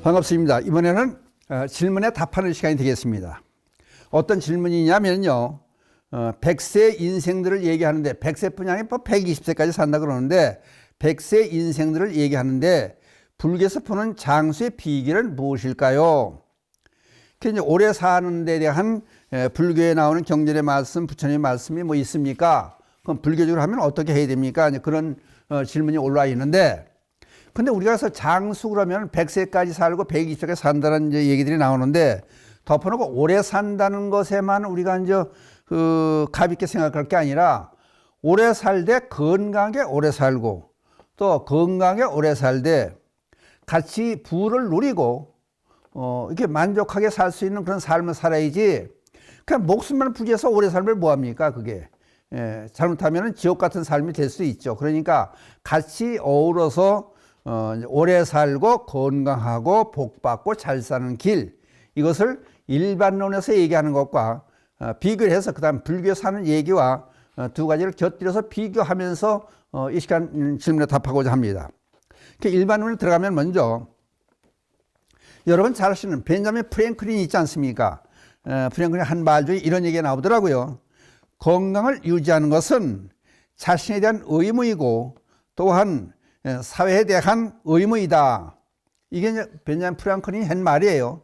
반갑습니다. 이번에는 질문에 답하는 시간이 되겠습니다. 어떤 질문이냐면요. 100세 인생들을 얘기하는데 100세뿐이 아니라 120세까지 산다 그러는데 100세 인생들을 얘기하는데 불교에서 보는 장수의 비결은 무엇일까요? 이제 오래 사는 데 대한 불교에 나오는 경전의 말씀, 부처님의 말씀이 뭐 있습니까? 그럼 불교적으로 하면 어떻게 해야 됩니까? 그런 질문이 올라와 있는데, 근데 우리가 그래서 장수 그러면 100세까지 살고 120세까지 산다는 이제 얘기들이 나오는데, 덮어놓고 오래 산다는 것에만 우리가 이제 가볍게 생각할 게 아니라 오래 살되 건강하게 오래 살고 또 건강하게 오래 살되 같이 부를 누리고 이렇게 만족하게 살 수 있는 그런 삶을 살아야지. 그냥 목숨만 부지해서 오래 살면 뭐합니까 그게. 잘못하면 지옥 같은 삶이 될 수 있죠. 그러니까 같이 어우러서 오래 살고 건강하고 복받고 잘 사는 길, 이것을 일반론에서 얘기하는 것과 비교를 해서 그 다음 불교에 사는 얘기와 두 가지를 곁들여서 비교하면서 이 시간 질문에 답하고자 합니다. 일반론에 들어가면 먼저 여러분 잘 아시는 벤자민 프랭클린이 있지 않습니까? 프랭클린 한 말 중에 이런 얘기가 나오더라고요. 건강을 유지하는 것은 자신에 대한 의무이고 또한 사회에 대한 의무이다. 이게 이제 벤자민 프랭클린이 한 말이에요.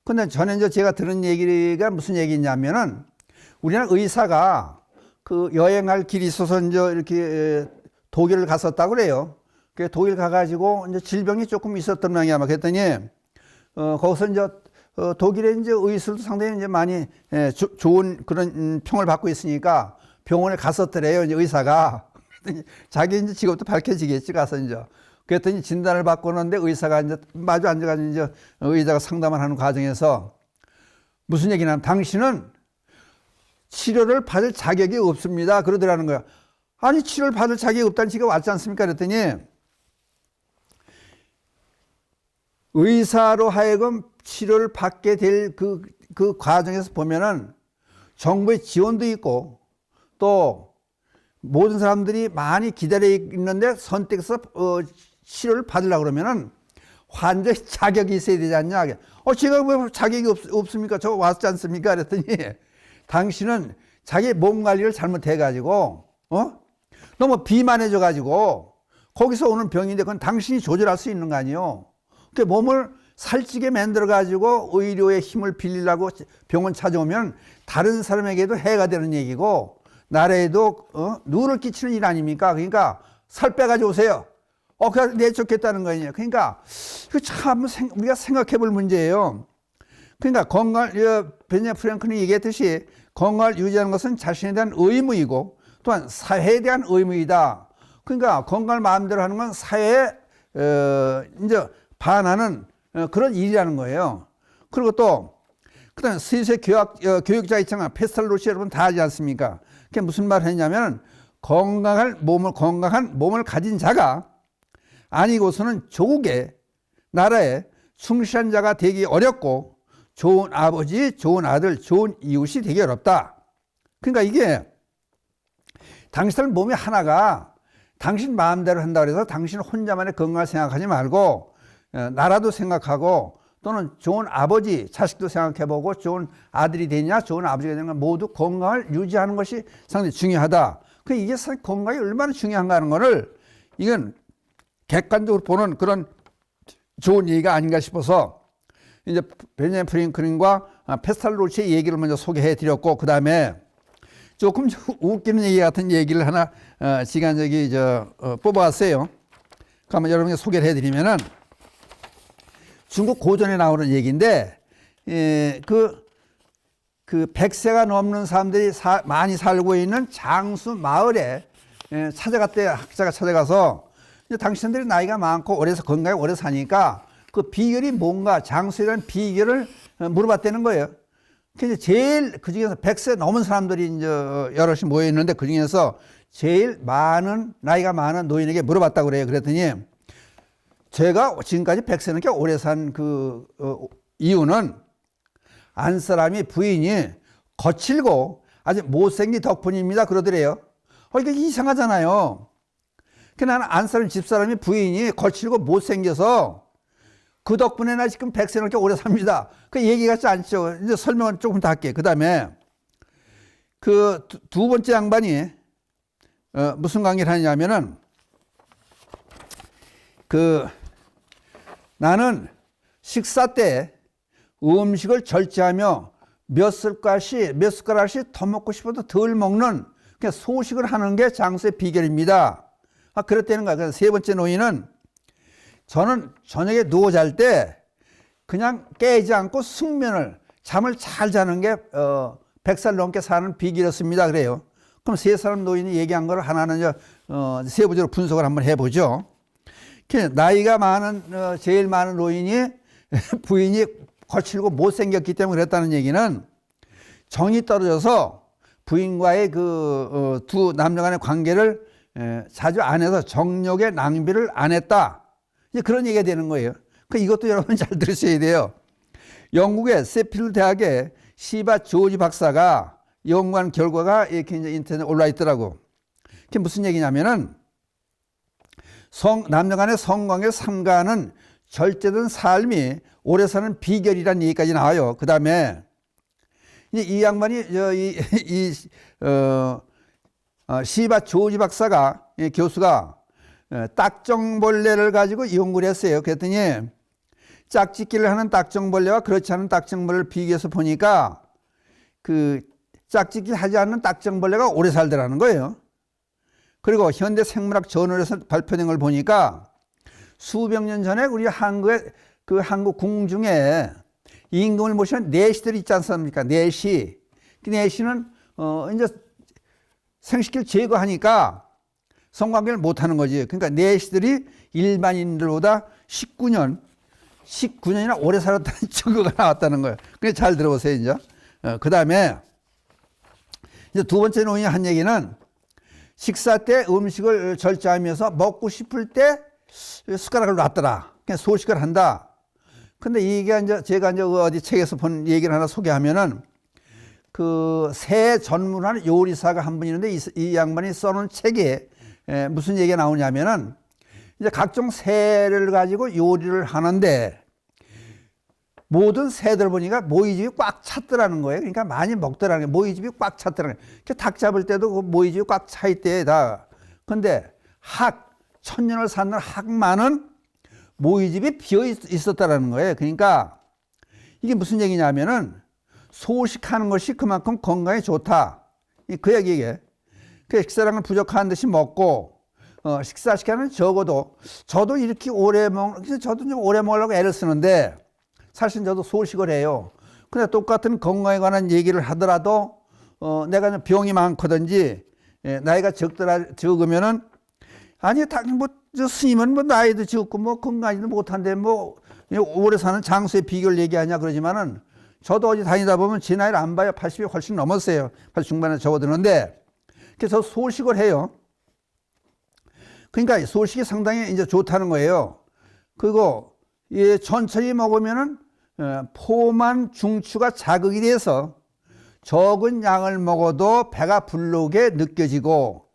근데 전에 이제 제가 들은 얘기가 무슨 얘기냐면은 우리나라 의사가 그 여행할 길이 있어서 이제 이렇게 독일을 갔었다고 그래요. 그 독일 가가지고 이제 질병이 조금 있었던 모양이야. 아마 그랬더니 거기서 이제 독일의 이제 의술도 상당히 이제 많이 좋은 그런 평을 받고 있으니까 병원에 갔었더래요. 이제 의사가. 자기 이제 직업도 밝혀지겠지 가서 이제. 그랬더니 진단을 받고 오는데 의사가 이제 마주 앉아가지고 이제 의사가 상담을 하는 과정에서 무슨 얘기냐면 당신은 치료를 받을 자격이 없습니다. 그러더라는 거야. 아니 치료를 받을 자격이 없다는 지가 왔지 않습니까? 그랬더니 의사로 하여금 치료를 받게 될 그 과정에서 보면은 정부의 지원도 있고 또 모든 사람들이 많이 기다려 있는데 선택해서 치료를 받으려고 그러면은 환자의 자격이 있어야 되지 않냐. 제가 왜 자격이 없습니까? 저 왔지 않습니까? 그랬더니 당신은 자기 몸 관리를 잘못해가지고 너무 비만해져가지고 거기서 오는 병인데 그건 당신이 조절할 수 있는 거 아니에요. 그 몸을 살찌게 만들어가지고 의료의 힘을 빌리려고 병원 찾아오면 다른 사람에게도 해가 되는 얘기고 나라에도 누를 끼치는 일 아닙니까? 그러니까 살 빼가지고 오세요. 그냥 내쫓겠다는 거예요. 그러니까 참 우리가 생각해 볼 문제예요. 그러니까 벤자민 프랭클린이 얘기했듯이 건강을 유지하는 것은 자신에 대한 의무이고 또한 사회에 대한 의무이다. 그러니까 건강을 마음대로 하는 건 사회에 이제 반하는 그런 일이라는 거예요. 그리고 또 그다음에 스위스의 교육자 있잖아요. 페스탈로시 여러분 다 하지 않습니까? 그게 무슨 말을 했냐면 건강한 몸을 가진 자가 아니고서는 조국에 나라에 충실한 자가 되기 어렵고 좋은 아버지, 좋은 아들, 좋은 이웃이 되기 어렵다. 그러니까 이게 당신 몸이 하나가 당신 마음대로 한다고 해서 당신 혼자만의 건강을 생각하지 말고 나라도 생각하고 또는 좋은 아버지, 자식도 생각해보고 좋은 아들이 되냐, 좋은 아버지가 되냐 모두 건강을 유지하는 것이 상당히 중요하다. 이게 건강이 얼마나 중요한가 하는 거를 이건 객관적으로 보는 그런 좋은 얘기가 아닌가 싶어서 이제 벤자민 프랭클린과 페스탈로치의 얘기를 먼저 소개해 드렸고 그 다음에 조금 웃기는 얘기 같은 얘기를 하나 시간 뽑아왔어요. 그러면 여러분께 소개를 해드리면은 중국 고전에 나오는 얘기인데 그 100세가 넘는 사람들이 많이 살고 있는 장수 마을에 찾아갔대요. 학자가 찾아가서 당신들이 나이가 많고 건강하게 오래 사니까 그 비결이 뭔가 장수에 대한 비결을 물어봤다는 거예요. 그래서 제일 그 중에서 100세 넘은 사람들이 이제 여럿이 모여 있는데 그 중에서 제일 나이가 많은 노인에게 물어봤다고 그래요. 그랬더니 제가 지금까지 100세 넘게 오래 산 이유는 안 사람이 부인이 거칠고 아주 못생긴 덕분입니다. 그러더래요. 이게 이상하잖아요. 나는 안 사람 집사람이 부인이 거칠고 못생겨서 그 덕분에 나 지금 100세 넘게 오래 삽니다. 그 얘기 같지 않죠. 이제 설명을 조금 더 할게요. 그 다음에 그 두 번째 양반이 무슨 강의를 하냐면은 나는 식사 때 음식을 절제하며 몇 숟가락씩 더 먹고 싶어도 덜 먹는 그냥 소식을 하는 게 장수의 비결입니다. 그랬다는 거야. 그래서 세 번째 노인은 저는 저녁에 누워 잘 때 그냥 깨지 않고 숙면을 잠을 잘 자는 게 100살 넘게 사는 비결이었습니다. 그래요. 그럼 세 사람 노인이 얘기한 걸 하나는 세부적으로 분석을 한번 해보죠. 나이가 많은 제일 많은 노인이 부인이 거칠고 못생겼기 때문에 그랬다는 얘기는 정이 떨어져서 부인과의 두 남녀 간의 관계를 자주 안 해서 정력의 낭비를 안 했다. 이제 그런 얘기가 되는 거예요. 이것도 여러분 잘 들으셔야 돼요. 영국의 세필드 대학의 시바 조지 박사가 연구한 결과가 이렇게 이제 인터넷에 올라 있더라고. 그게 무슨 얘기냐면은 남녀 간의 성관계 삼가하는 절제된 삶이 오래 사는 비결이라는 얘기까지 나와요. 그 다음에 이 양반이 시바 조지 박사가 교수가 딱정벌레를 가지고 연구를 했어요. 그랬더니 짝짓기를 하는 딱정벌레와 그렇지 않은 딱정벌레를 비교해서 보니까 그 짝짓기 하지 않는 딱정벌레가 오래 살더라는 거예요. 그리고 현대 생물학 저널에서 발표된 걸 보니까 수백 년 전에 우리 한국의 한국 궁중에 임금을 모시는 내시들이 있지 않습니까? 내시. 그 내시는 이제 생식기를 제거하니까 성관계를 못 하는 거지. 그러니까 내시들이 일반인들보다 19년이나 오래 살았다는 증거가 나왔다는 거예요. 그래 잘 들어보세요, 이제. 그 다음에 이제 두 번째 노인이 한 얘기는 식사 때 음식을 절제하면서 먹고 싶을 때 숟가락을 놨더라. 그냥 소식을 한다. 근데 이게 이제 제가 이제 어디 책에서 본 얘기를 하나 소개하면은 새 전문하는 요리사가 한 분 있는데 이 양반이 써놓은 책에 무슨 얘기가 나오냐면은 이제 각종 새를 가지고 요리를 하는데 모든 새들 보니까 모이집이 꽉 찼더라는 거예요. 그러니까 많이 먹더라는 거예요. 모이집이 꽉 찼더라는 거예요. 닭 잡을 때도 그 모이집이 꽉 차 있대, 다. 근데 천년을 사는 학만은 모이집이 비어 있었다라는 거예요. 그러니까 이게 무슨 얘기냐면은 소식하는 것이 그만큼 건강에 좋다. 그 얘기예요. 식사량을 부족한 듯이 먹고 식사 시간은 적어도 저도 이렇게 저도 좀 오래 먹으려고 애를 쓰는데 사실 저도 소식을 해요. 근데 똑같은 건강에 관한 얘기를 하더라도 내가 병이 많거든지 나이가 적으면은 아니 스님은 나이도 적고 건강하지도 못한데 오래 사는 장수의 비결을 얘기하냐 그러지만은 저도 어디 다니다 보면 제 나이를 안 봐요. 80이 훨씬 넘었어요. 80 중반에 접어드는데 그래서 소식을 해요. 그러니까 소식이 상당히 이제 좋다는 거예요. 그리고 천천히 먹으면은 포만 중추가 자극이 돼서 적은 양을 먹어도 배가 부르게 느껴지고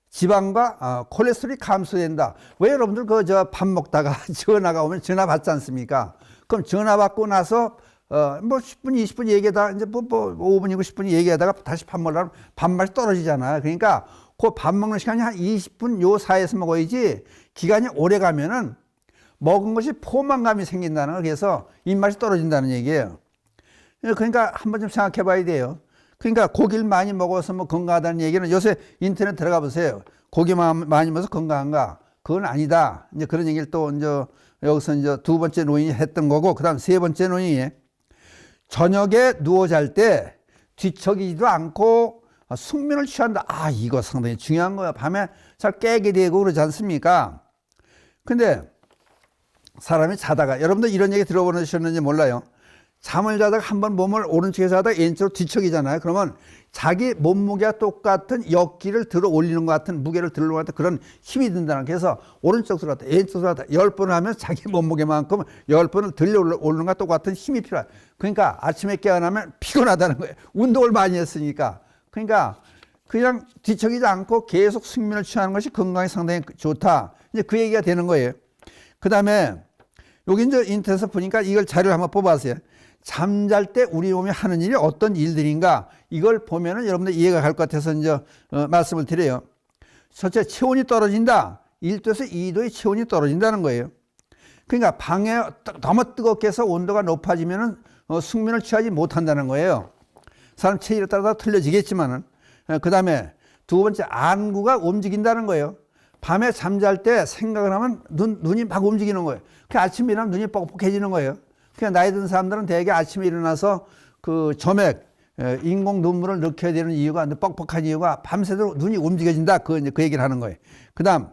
지방과 콜레스테롤이 감소된다. 왜 여러분들 밥 먹다가 전화가 오면 전화 받지 않습니까? 그럼 전화 받고 나서 10분, 20분 얘기하다가 이제 5분이고 10분 얘기하다가 다시 밥 먹으려면 밥맛이 떨어지잖아요. 그러니까 그 밥 먹는 시간이 한 20분 요 사이에서 먹어야지 기간이 오래 가면은 먹은 것이 포만감이 생긴다는 거. 그래서 입맛이 떨어진다는 얘기예요. 그러니까 한번 좀 생각해 봐야 돼요. 그러니까 고기를 많이 먹어서 건강하다는 얘기는 요새 인터넷 들어가 보세요. 고기만 많이 먹어서 건강한가? 그건 아니다. 이제 그런 얘기를 또 이제 여기서 이제 두 번째 노인이 했던 거고, 그 다음 세 번째 노인이 저녁에 누워 잘 때 뒤척이지도 않고 숙면을 취한다. 이거 상당히 중요한 거야. 밤에 잘 깨게 되고 그러지 않습니까? 근데 사람이 자다가, 여러분들 이런 얘기 들어보셨는지 몰라요. 잠을 자다가 한번 몸을 오른쪽에 자다가 왼쪽으로 뒤척이잖아요. 그러면 자기 몸무게와 똑같은 역기를 들어 올리는 것 같은, 무게를 들어 올리는 것 같은 그런 힘이 든다는. 그래서 오른쪽으로 갔다 왼쪽으로 갔다 10번을 하면 자기 몸무게만큼 10번을 들려 올리는 것과 똑같은 힘이 필요해요. 그러니까 아침에 깨어나면 피곤하다는 거예요. 운동을 많이 했으니까. 그러니까 그냥 뒤척이지 않고 계속 숙면을 취하는 것이 건강에 상당히 좋다. 이제 그 얘기가 되는 거예요. 그 다음에 여기 이제 인터넷에서 보니까 이걸 자료를 한번 뽑아보세요. 잠잘 때 우리 몸이 하는 일이 어떤 일들인가, 이걸 보면은 여러분들 이해가 갈 것 같아서 이제 말씀을 드려요. 첫째, 체온이 떨어진다. 1도에서 2도의 체온이 떨어진다는 거예요. 그러니까 방에 너무 뜨겁게 해서 온도가 높아지면은 숙면을 취하지 못한다는 거예요. 사람 체질에 따라서 틀려지겠지만은. 그 다음에 두 번째, 안구가 움직인다는 거예요. 밤에 잠잘 때 생각을 하면 눈이 막 움직이는 거예요. 그 아침에 일어나면 눈이 뻑뻑해지는 거예요. 그냥 나이 든 사람들은 대개 아침에 일어나서 그 점액, 인공 눈물을 넣게 되는 이유가, 뻑뻑한 이유가 밤새도록 눈이 움직여진다. 그 얘기를 하는 거예요. 그 다음,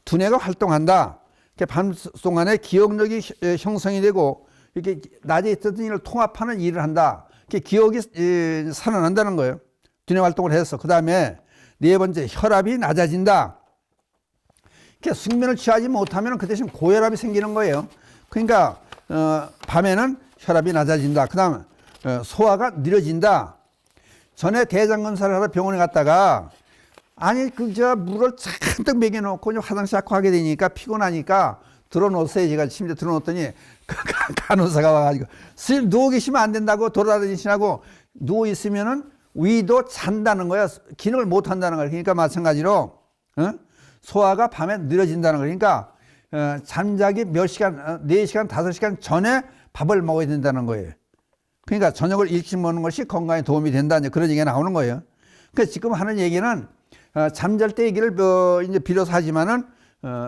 두뇌가 활동한다. 밤 동안에 기억력이 형성이 되고, 이렇게 낮에 있었던 일을 통합하는 일을 한다. 기억이 살아난다는 거예요. 두뇌 활동을 해서. 그 다음에 네 번째, 혈압이 낮아진다. 숙면을 취하지 못하면 그 대신 고혈압이 생기는 거예요. 그러니까 밤에는 혈압이 낮아진다. 그 다음 소화가 느려진다. 전에 대장 검사를 하러 병원에 갔다가 아니 물을 잔뜩 먹여놓고 화장실 자꾸 하게 되니까 피곤하니까 들어놓으세요. 제가 침대 들어놓았더니 간호사가 와가지고 선생님 누워 계시면 안 된다고 돌아다니시라고, 누워 있으면은 위도 잔다는 거야. 기능을 못 한다는 거야. 그러니까 마찬가지로 소화가 밤에 느려진다는 거야. 그러니까 잠자기 몇 시간, 4시간, 5시간 전에 밥을 먹어야 된다는 거예요. 그러니까 저녁을 일찍 먹는 것이 건강에 도움이 된다. 그런 얘기가 나오는 거예요. 그러니까 지금 하는 얘기는 잠잘 때 얘기를 이제 빌어서 하지만은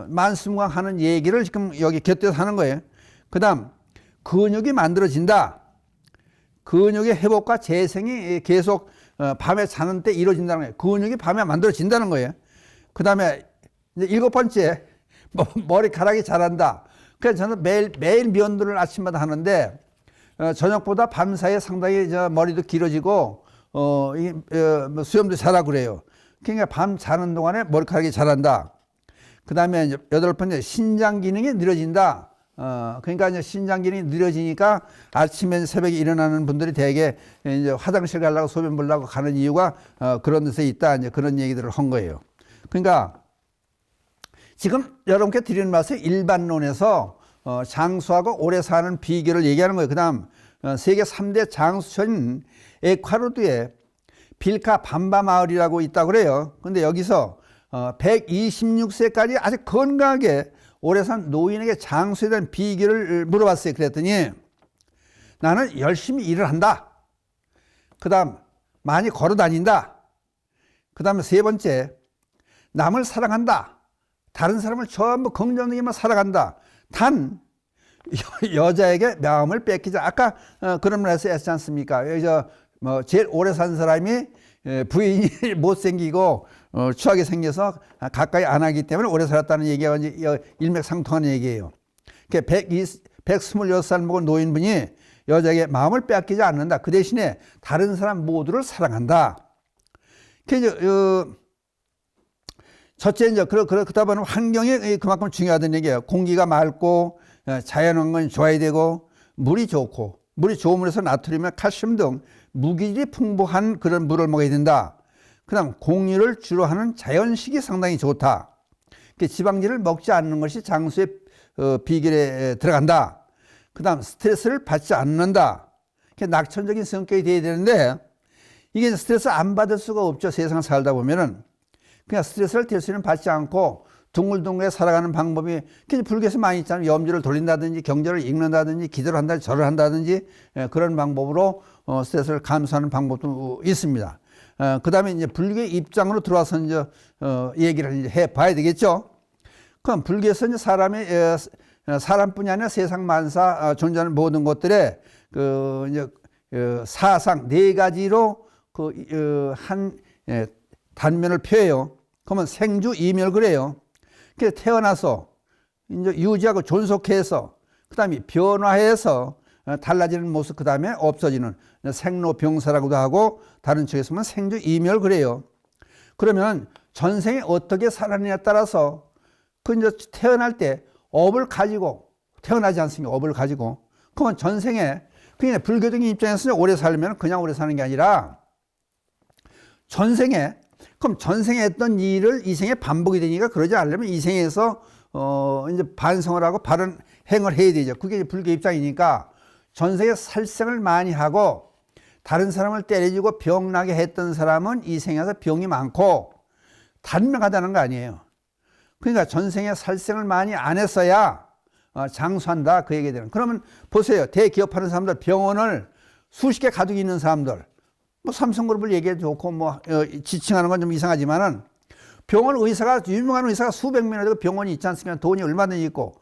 만수무강하는 얘기를 지금 여기 곁들여서 하는 거예요. 그 다음, 근육이 만들어진다. 근육의 회복과 재생이 계속 밤에 자는 때 이루어진다는 거예요. 근육이 밤에 만들어진다는 거예요. 그 다음에 이제 7번째, 머리카락이 자란다. 그래서 저는 매일 면도를 아침마다 하는데 저녁보다 밤 사이에 상당히 머리도 길어지고 수염도 자라고 그래요. 그러니까 밤 자는 동안에 머리카락이 자란다. 그 다음에 8번째, 신장 기능이 느려진다. 그러니까 이제 신장 기능이 느려지니까 아침에 새벽에 일어나는 분들이 대개 이제 화장실 가려고 소변 보려고 가는 이유가 그런 데서 있다. 이제 그런 얘기들을 한 거예요. 그러니까 지금 여러분께 드리는 말씀 일반론에서 장수하고 오래 사는 비결을 얘기하는 거예요. 그 다음 세계 3대 장수촌인 에콰도르에 빌카 밤바 마을이라고 있다고 그래요. 근데 여기서 126세까지 아주 건강하게 오래 산 노인에게 장수에 대한 비결을 물어봤어요. 그랬더니 나는 열심히 일을 한다. 그 다음 많이 걸어 다닌다. 그 다음에 세 번째, 남을 사랑한다. 다른 사람을 전부 긍정적이만 살아간다. 단 여자에게 마음을 뺏기자. 아까 그런 말에서 했지 않습니까? 제일 오래 산 사람이 부인이 못생기고 추하게 생겨서 가까이 안 하기 때문에 오래 살았다는 얘기가 일맥상통하는 얘기예요. 126살 먹은 노인분이 여자에게 마음을 빼앗기지 않는다. 그 대신에 다른 사람 모두를 사랑한다. 첫째, 이제 그러다 보면 환경이 그만큼 중요하다는 얘기예요. 공기가 맑고 자연환경이 좋아야 되고 물이 좋고, 물이 좋은 물에서 나트륨이나 칼슘 등 무기질이 풍부한 그런 물을 먹어야 된다. 그 다음 공유를 주로 하는 자연식이 상당히 좋다. 지방질을 먹지 않는 것이 장수의 비결에 들어간다. 그 다음 스트레스를 받지 않는다. 낙천적인 성격이 돼야 되는데 이게 스트레스 안 받을 수가 없죠. 세상 살다 보면은. 그냥 스트레스를 대수는 받지 않고 둥글둥글 살아가는 방법이 불교에서 많이 있잖아요. 염주를 돌린다든지 경전을 읽는다든지 기도를 한다든지 절을 한다든지 그런 방법으로 스트레스를 감수하는 방법도 있습니다. 그 다음에 이제 불교의 입장으로 들어와서 이제 얘기를 이제 해봐야 되겠죠. 그럼 불교에서 이제 사람뿐이 아니라 세상 만사 존재하는 모든 것들의 이제 사상 4가지로 한 단면을 펴요. 그러면 생주 이멸 그래요. 그래서 태어나서 이제 유지하고 존속해서 그 다음에 변화해서 달라지는 모습, 그 다음에 없어지는 생로병사라고도 하고 다른 쪽에서 보면 생주 이멸 그래요. 그러면 전생에 어떻게 살았느냐에 따라서 그 이제 태어날 때 업을 가지고 태어나지 않습니까? 업을 가지고. 그러면 전생에 그냥 불교적인 입장에서 오래 살면 그냥 오래 사는 게 아니라 전생에, 그럼 전생에 했던 일을 이 생에 반복이 되니까 그러지 않으려면 이 생에서 이제 반성을 하고 바른 행을 해야 되죠. 그게 이제 불교 입장이니까 전생에 살생을 많이 하고 다른 사람을 때려주고 병나게 했던 사람은 이 생에서 병이 많고 단명하다는 거 아니에요. 그러니까 전생에 살생을 많이 안 했어야 장수한다 그 얘기 되는. 그러면 보세요. 대기업하는 사람들, 병원을 수십 개 가지고 있는 사람들, 뭐 삼성그룹을 얘기해 좋고 뭐 지칭하는 건 좀 이상하지만은 병원 의사가, 유명한 의사가 수백 명이나 되고 병원이 있지 않습니까? 돈이 얼마든지 있고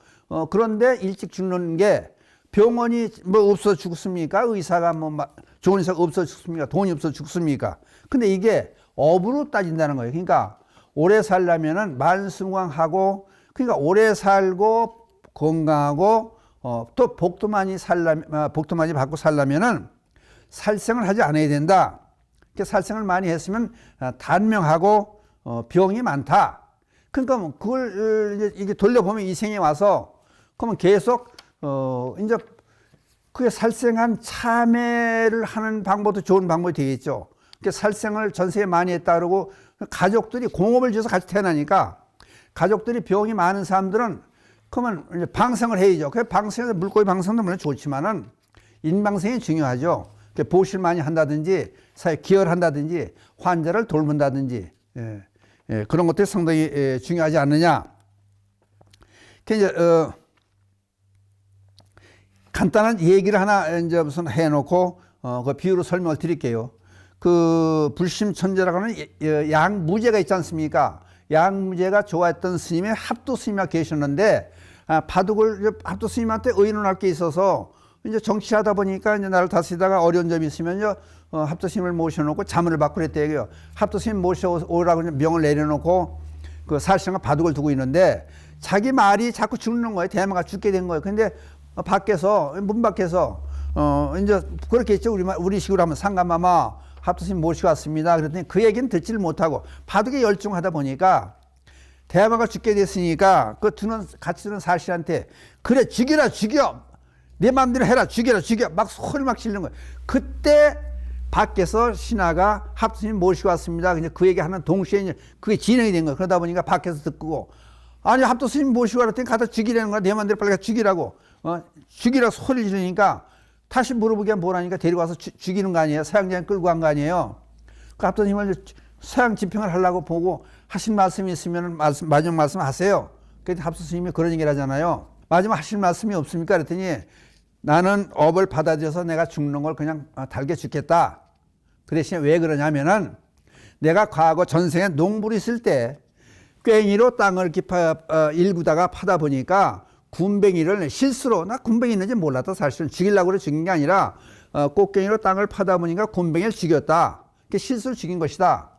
그런데 일찍 죽는 게 병원이 뭐 없어 죽습니까? 의사가 뭐 좋은 의사가 없어 죽습니까? 돈이 없어 죽습니까? 근데 이게 업으로 따진다는 거예요. 그러니까 오래 살려면은 만수무강하고, 그러니까 오래 살고 건강하고 또 복도 많이 받고 살려면은 살생을 하지 않아야 된다. 살생을 많이 했으면 단명하고 병이 많다. 그러니까 뭐 그걸 이게 돌려보면 이 생에 와서 그러면 계속 이제 그게 살생한 참회를 하는 방법도 좋은 방법이 되겠죠. 살생을 전생에 많이 했다 그러고 가족들이 공업을 지어서 같이 태어나니까 가족들이 병이 많은 사람들은 그러면 이제 방생을 해야죠. 그 방생에서 물고기 방생도 물론 좋지만은 인방생이 중요하죠. 보실 많이 한다든지 사회 기여한다든지 환자를 돌본다든지 그런 것들이 상당히 중요하지 않느냐. 이제 간단한 얘기를 하나 이제 우선 해놓고 그 비유로 설명을 드릴게요. 그 불심천재라고 하는 양무제가 있지 않습니까? 양무제가 좋아했던 스님이 합도 스님이 계셨는데 바둑을 합도 스님한테 의논할 게 있어서 이제 정치하다 보니까 이제 나를 다스리다가 어려운 점이 있으면요 합도 스님을 모셔놓고 자문을 받고 그랬대요. 합도 스님 모셔오라고 명을 내려놓고 그 사실상 바둑을 두고 있는데 자기 말이 자꾸 죽는 거예요. 대마가 죽게 된 거예요. 근데 밖에서 문 밖에서 이제 그렇게 했죠. 우리 식으로 하면 상감마마 합도 스님 모시고 왔습니다. 그랬더니 그 얘기는 듣지를 못하고 바둑에 열중하다 보니까 대마가 죽게 됐으니까 그 같이 두는 사실한테 그래 죽여라 죽여 내 마음대로 해라 죽여라 죽여 막 소리 막 지르는 거예요. 그때 밖에서 신하가 합도 스님 모시고 왔습니다. 그냥 그 얘기하는 동시에 이제 그게 진행이 된 거예요. 그러다 보니까 밖에서 듣고 아니 합도 스님 모시고 왔더니 가서 죽이라는 거야. 내 마음대로 빨리 가서 죽이라고 죽이라고 소리 지르니까 다시 물어보기가 뭐라니까 데리고 와서 죽이는 거 아니에요. 서양장에 끌고 간 거 아니에요. 그 합도 스님을 서양 집행을 하려고 보고 하신 말씀이 있으면 마지막 말씀 하세요. 그랬더니 합도 스님이 그런 얘기를 하잖아요. 마지막 하실 말씀이 없습니까? 그랬더니 나는 업을 받아들여서 내가 죽는 걸 그냥 달게 죽겠다. 그 대신에 왜 그러냐면은 내가 과거 전생에 농부를 있을 때 괭이로 땅을 일구다가 파다 보니까 군뱅이를 실수로, 나 군뱅이 있는지 몰랐다. 사실은 죽이려고 그래 죽인 게 아니라 꽃괭이로 땅을 파다 보니까 군뱅이를 죽였다. 그게 실수로 죽인 것이다.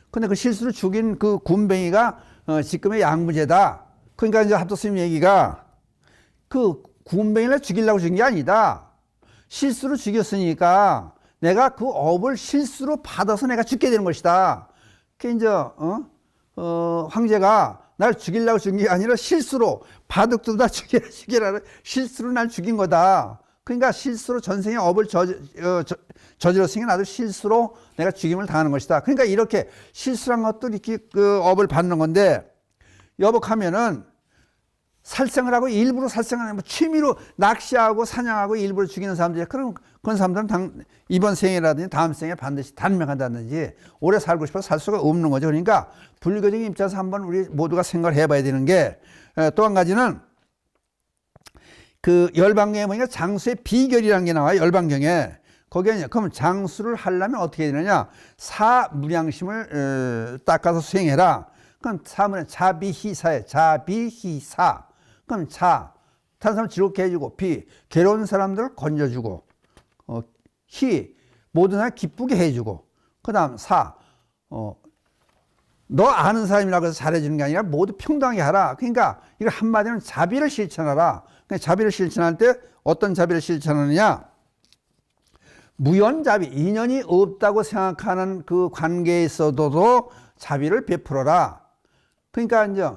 근데 그 실수로 죽인 그 군뱅이가 지금의 양무제다. 그러니까 이제 합도 스님 얘기가 그 군뱅이를 죽이려고 죽인 게 아니다. 실수로 죽였으니까 내가 그 업을 실수로 받아서 내가 죽게 되는 것이다. 그게 이제 황제가 날 죽이려고 죽인 게 아니라 실수로 바둑두다 죽여라 실수로 날 죽인 거다. 그러니까 실수로 전생에 업을 저질렀으니까 나도 실수로 내가 죽임을 당하는 것이다. 그러니까 이렇게 실수란 것도 이렇게 그 업을 받는 건데 여복하면은 살생을 하고 일부러 살생을 하고 취미로 낚시하고 사냥하고 일부러 죽이는 사람들이 그런 사람들은 이번 생이라든지 다음 생에 반드시 단명한다든지 오래 살고 싶어서 살 수가 없는 거죠. 그러니까 불교적인 입장에서 한번 우리 모두가 생각을 해봐야 되는 게 또 한 가지는 그 열반경에 보니까 장수의 비결이라는 게 나와요. 열반경에. 거기에 그러면 장수를 하려면 어떻게 해야 되느냐? 사무량심을 닦아서 수행해라. 그럼 사무는 자비희사예요. 자비희사. 그럼 다른 사람 즐겁게 해주고, 괴로운 사람들을 건져주고, 모든 사람 기쁘게 해주고, 그 다음 너 아는 사람이라고 해서 잘해주는 게 아니라 모두 평등하게 하라. 그러니까 이거 한마디로 자비를 실천하라. 그러니까 자비를 실천할 때 어떤 자비를 실천하느냐? 무연자비, 인연이 없다고 생각하는 그 관계에 있어도 자비를 베풀어라. 그러니까 이제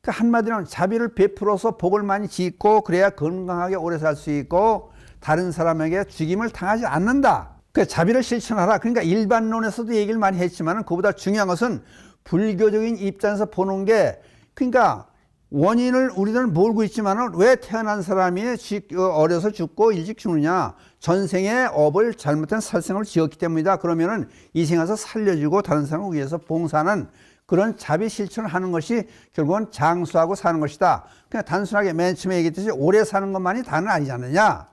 한마디로 자비를 베풀어서 복을 많이 짓고 그래야 건강하게 오래 살 수 있고 다른 사람에게 죽임을 당하지 않는다. 그 자비를 실천하라. 그러니까 일반론에서도 얘기를 많이 했지만 그보다 중요한 것은 불교적인 입장에서 보는 게 그러니까 원인을 우리들은 모르고 있지만은 왜 태어난 사람이 어려서 죽고 일찍 죽느냐? 전생에 업을 잘못된 살생을 지었기 때문이다. 그러면은 이 생에서 살려주고 다른 사람을 위해서 봉사하는 그런 자비 실천을 하는 것이 결국은 장수하고 사는 것이다. 그냥 단순하게 맨 처음에 얘기했듯이 오래 사는 것만이 다는 아니지 않느냐?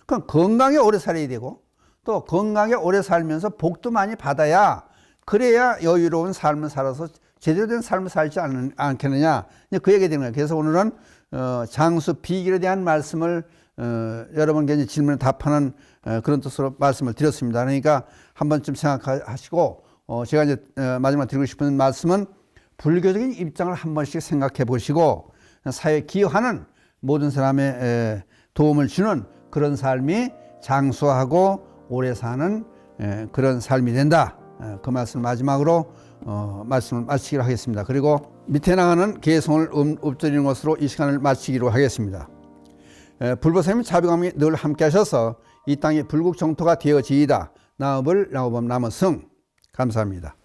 그럼 건강에 오래 살아야 되고 또 건강에 오래 살면서 복도 많이 받아야 그래야 여유로운 삶을 살아서 제대로 된 삶을 살지 않겠느냐. 그 얘기 되는 거예요. 그래서 오늘은 장수 비결에 대한 말씀을 여러분께 질문에 답하는 그런 뜻으로 말씀을 드렸습니다. 그러니까 한 번쯤 생각하시고 제가 이제 마지막 드리고 싶은 말씀은 불교적인 입장을 한 번씩 생각해 보시고 사회에 기여하는 모든 사람의 도움을 주는 그런 삶이 장수하고 오래 사는 그런 삶이 된다. 그 말씀 마지막으로 말씀을 마치기로 하겠습니다. 그리고 밑에 나가는 개성을 읊조리는 것으로 이 시간을 마치기로 하겠습니다. 불보살님 자비감이 늘 함께 하셔서 이 땅이 불국 정토가 되어지이다. 나업을 나오범 남은 승. 감사합니다.